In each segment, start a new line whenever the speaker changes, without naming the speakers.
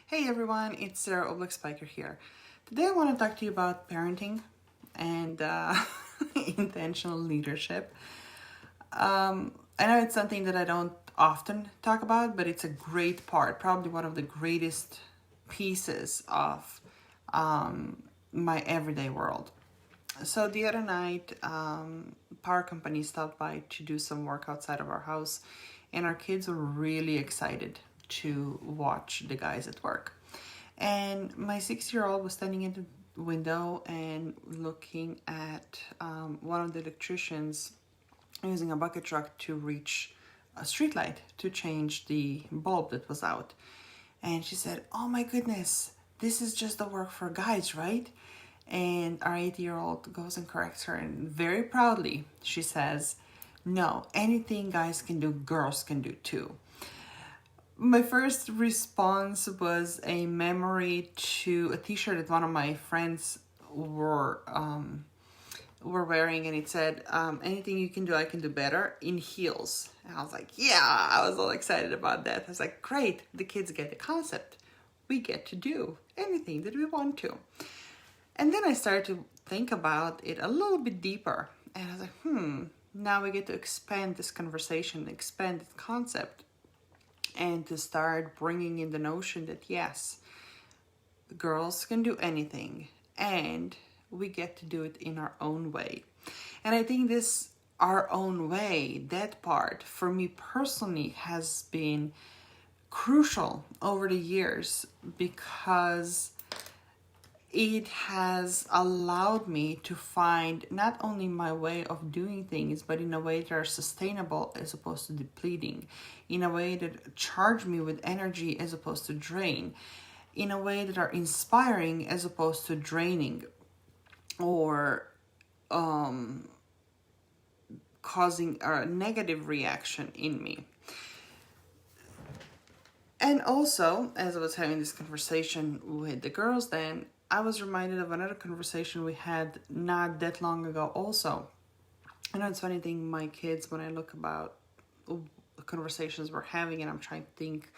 Hey everyone, it's Sarah Oblak Spiker here. Today I want to talk to you about parenting and intentional leadership. I know it's something that I don't often talk about, but it's a great part, probably one of the greatest pieces of my everyday world. So the other night, power company stopped by to do some work outside of our house, and our kids were really excited to watch the guys at work. And my 6-year-old was standing in the window and looking at one of the electricians using a bucket truck to reach a streetlight to change the bulb that was out. And she said, "Oh my goodness, this is just the work for guys, right?" And our 8-year-old goes and corrects her, and very proudly she says, "No, anything guys can do, girls can do too." My first response was a memory to a t-shirt that one of my friends were wearing, and it said, "Anything you can do, I can do better," in heels. And I was like, yeah, I was all excited about that. I was like, great, the kids get the concept. We get to do anything that we want to. And then I started to think about it a little bit deeper. And I was like, now we get to expand this conversation, expand this concept, and to start bringing in the notion that yes, girls can do anything and we get to do it in our own way. And I think this our own way, that part for me personally has been crucial over the years, because it has allowed me to find not only my way of doing things, but in a way that are sustainable as opposed to depleting, in a way that charge me with energy as opposed to drain, in a way that are inspiring as opposed to draining, or causing a negative reaction in me. And also, as I was having this conversation with the girls, then I was reminded of another conversation we had not that long ago also. I know it's funny thing, my kids, when I look about conversations we're having and I'm trying to think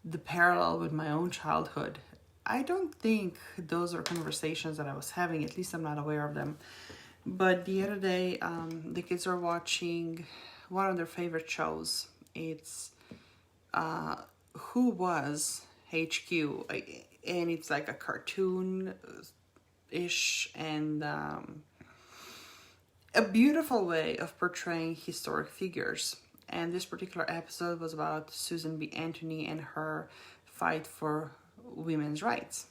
the parallel with my own childhood, I don't think those are conversations that I was having, at least I'm not aware of them. But the other day, the kids are watching one of their favorite shows. It's Who Was HQ, and it's like a cartoon-ish and a beautiful way of portraying historic figures. And this particular episode was about Susan B. Anthony and her fight for women's rights.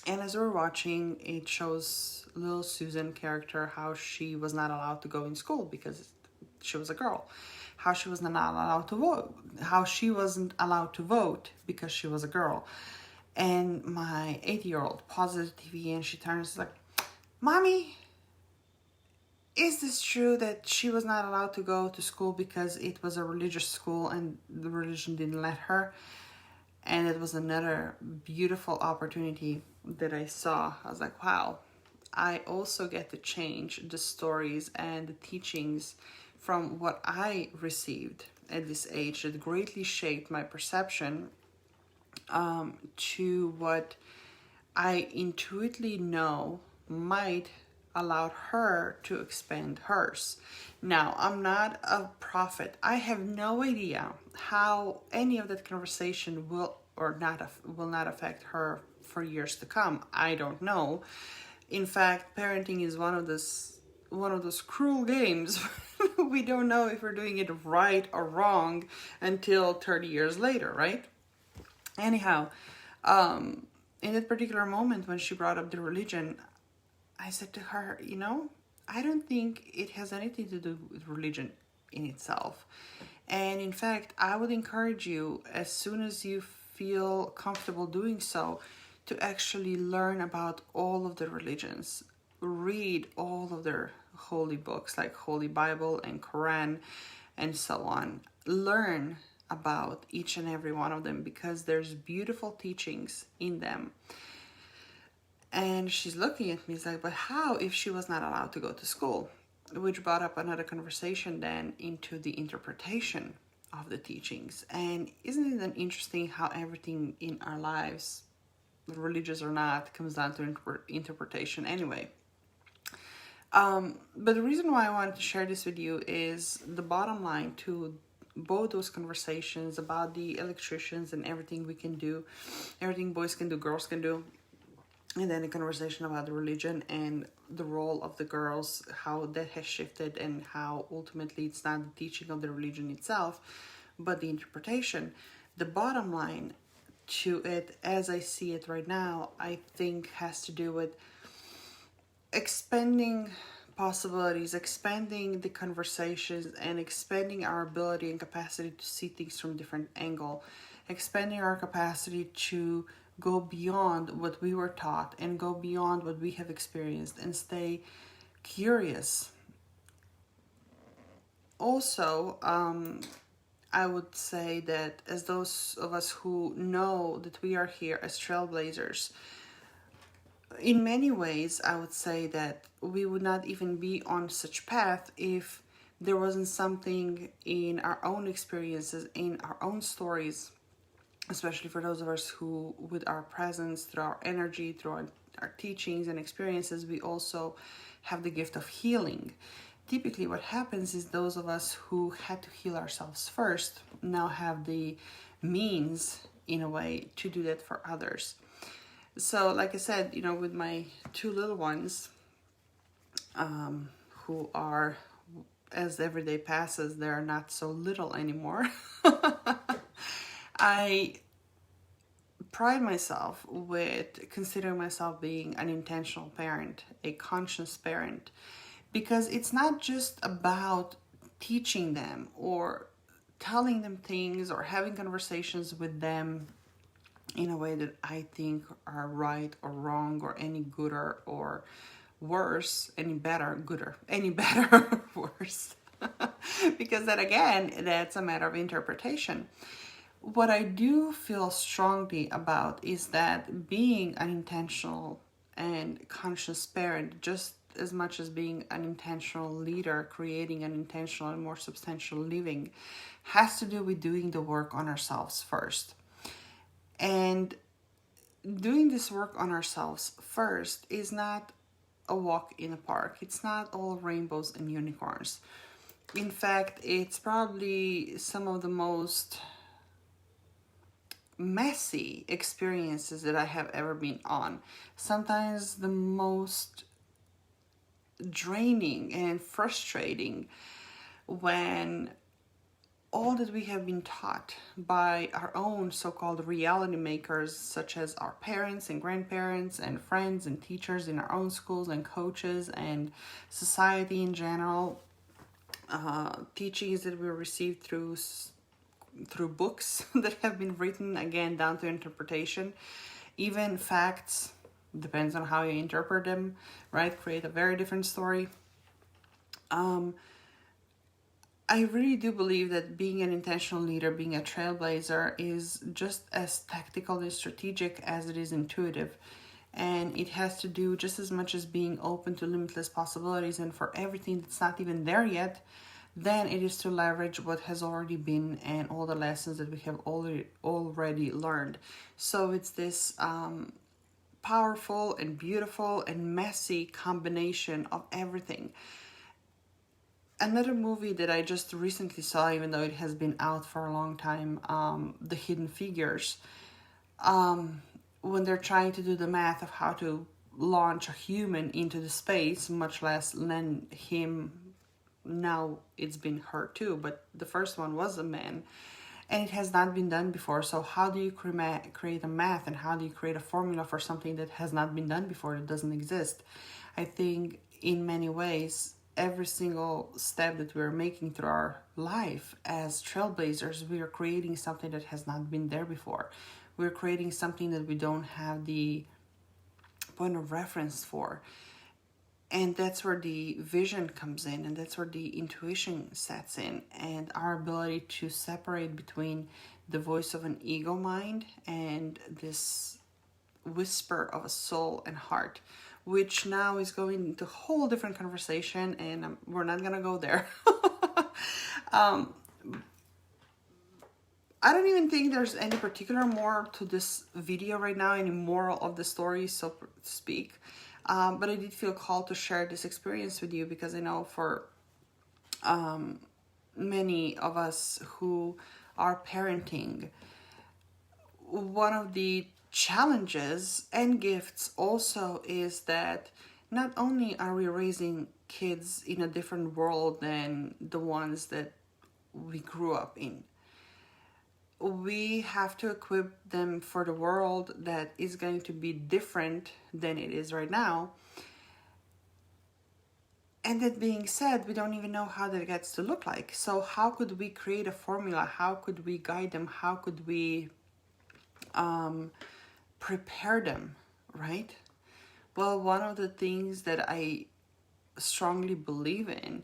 And as we're watching, it shows little Susan character, how she was not allowed to go in school because she was a girl, how she was not allowed to vote, how she wasn't allowed to vote because she was a girl. And my 8-year-old pauses the TV and she turns like, "Mommy, is this true that she was not allowed to go to school because it was a religious school and the religion didn't let her?" And it was another beautiful opportunity that I saw. I was like, wow, I also get to change the stories and the teachings from what I received at this age that greatly shaped my perception to what I intuitively know might allow her to expand hers. Now, I'm not a prophet. I have no idea how any of that conversation will not affect her for years to come. I don't know. In fact, parenting is one of those cruel games. We don't know if we're doing it right or wrong until 30 years later, right? Anyhow, in that particular moment when she brought up the religion, I said to her, I don't think it has anything to do with religion in itself. And in fact, I would encourage you, as soon as you feel comfortable doing so, to actually learn about all of the religions. Read all of their holy books, like Holy Bible and Quran and so on. Learn about each and every one of them, because there's beautiful teachings in them. And she's looking at me, it's like, but how if she was not allowed to go to school? Which brought up another conversation then into the interpretation of the teachings. And isn't it interesting how everything in our lives, religious or not, comes down to interpretation anyway. But the reason why I wanted to share this with you is the bottom line to both those conversations about the electricians and everything we can do, everything boys can do, girls can do, and then a conversation about the religion and the role of the girls, how that has shifted, and how ultimately it's not the teaching of the religion itself, but the interpretation. The bottom line to it, as I see it right now, I think has to do with expanding possibilities, expanding the conversations, and expanding our ability and capacity to see things from different angle, expanding our capacity to go beyond what we were taught and go beyond what we have experienced and stay curious. Also, I would say that as those of us who know that we are here as trailblazers, in many ways, I would say that we would not even be on such path if there wasn't something in our own experiences, in our own stories, especially for those of us who, with our presence, through our energy, through our teachings and experiences, we also have the gift of healing. Typically what happens is those of us who had to heal ourselves first now have the means, in a way, to do that for others. So like I said, with my two little ones, who are, as every day passes, they're not so little anymore. I pride myself with considering myself being an intentional parent, a conscious parent, because it's not just about teaching them or telling them things or having conversations with them in a way that I think are right or wrong or any gooder or worse, any better, gooder, any better or worse. Because then again, that's a matter of interpretation. What I do feel strongly about is that being an intentional and conscious parent, just as much as being an intentional leader, creating an intentional and more substantial living, has to do with doing the work on ourselves first. And doing this work on ourselves first is not a walk in a park. It's not all rainbows and unicorns. In fact, it's probably some of the most messy experiences that I have ever been on. Sometimes the most draining and frustrating, when all that we have been taught by our own so-called reality makers, such as our parents and grandparents and friends and teachers in our own schools and coaches and society in general, teachings that we received through books that have been written, again, down to interpretation. Even facts, depends on how you interpret them, right? Create a very different story. I really do believe that being an intentional leader, being a trailblazer, is just as tactical and strategic as it is intuitive. And it has to do just as much as being open to limitless possibilities and for everything that's not even there yet, than it is to leverage what has already been and all the lessons that we have already learned. So it's this powerful and beautiful and messy combination of everything. Another movie that I just recently saw, even though it has been out for a long time, The Hidden Figures, when they're trying to do the math of how to launch a human into the space, much less land him, now it's been her too, but the first one was a man, and it has not been done before. So how do you create a math, and how do you create a formula for something that has not been done before, that doesn't exist? I think in many ways, every single step that we're making through our life as trailblazers, we are creating something that has not been there before. We're creating something that we don't have the point of reference for. And that's where the vision comes in, and that's where the intuition sets in, and our ability to separate between the voice of an ego mind and this whisper of a soul and heart, which now is going into a whole different conversation, and we're not gonna go there. I don't even think there's any particular more to this video right now, any moral of the story, so to speak. But I did feel called to share this experience with you because I know for many of us who are parenting, one of the challenges and gifts also is that not only are we raising kids in a different world than the ones that we grew up in, we have to equip them for the world that is going to be different than it is right now. And that being said, we don't even know how that gets to look like. So how could we create a formula? How could we guide them? How could we prepare them, right? Well, one of the things that I strongly believe in,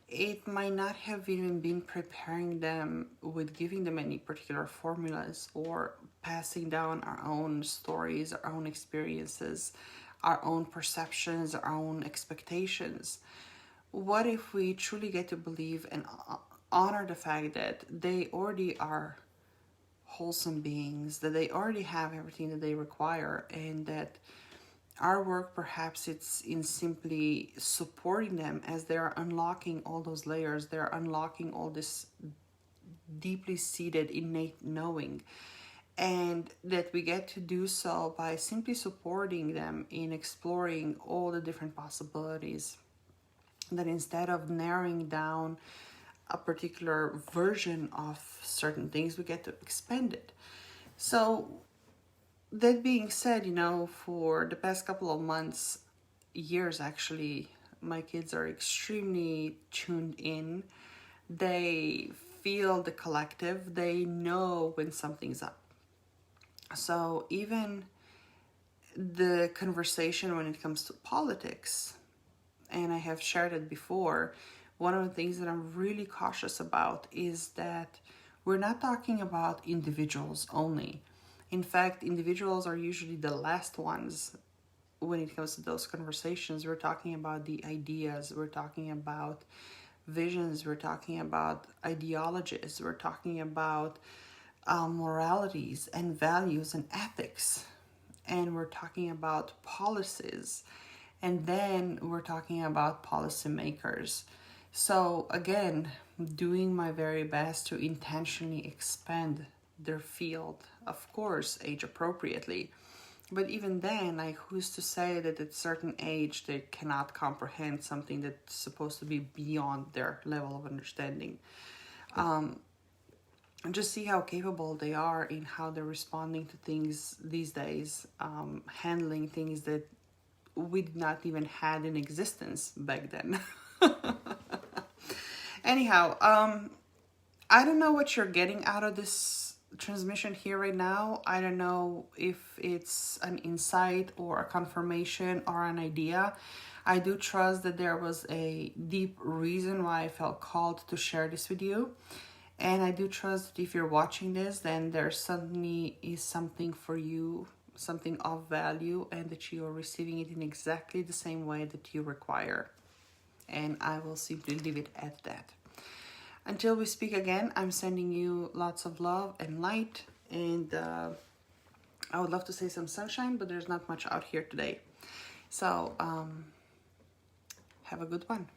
it might not have even been preparing them with giving them any particular formulas or passing down our own stories, our own experiences, our own perceptions, our own expectations. What if we truly get to believe and honor the fact that they already are wholesome beings, that they already have everything that they require, and that our work perhaps it's in simply supporting them as they're unlocking all those layers, they're unlocking all this deeply seated innate knowing, and that we get to do so by simply supporting them in exploring all the different possibilities, that instead of narrowing down a particular version of certain things, we get to expand it. So that being said, for the past couple of months, years actually, my kids are extremely tuned in. They feel the collective. They know when something's up. So even the conversation when it comes to politics, and I have shared it before, one of the things that I'm really cautious about is that we're not talking about individuals only. In fact, individuals are usually the last ones when it comes to those conversations. We're talking about the ideas, we're talking about visions, we're talking about ideologies, we're talking about moralities and values and ethics, and we're talking about policies, and then we're talking about policymakers. So again, doing my very best to intentionally expand their field, of course, age appropriately. But even then, like, who's to say that at a certain age they cannot comprehend something that's supposed to be beyond their level of understanding? And just see how capable they are in how they're responding to things these days, handling things that we did not even had in existence back then. Anyhow, I don't know what you're getting out of this transmission here right now. I don't know if it's an insight or a confirmation or an idea. I do trust that there was a deep reason why I felt called to share this with you. And I do trust that if you're watching this, then there suddenly is something for you, something of value, and that you are receiving it in exactly the same way that you require. And I will simply leave it at that. Until we speak again, I'm sending you lots of love and light, and I would love to say some sunshine, but there's not much out here today. So have a good one.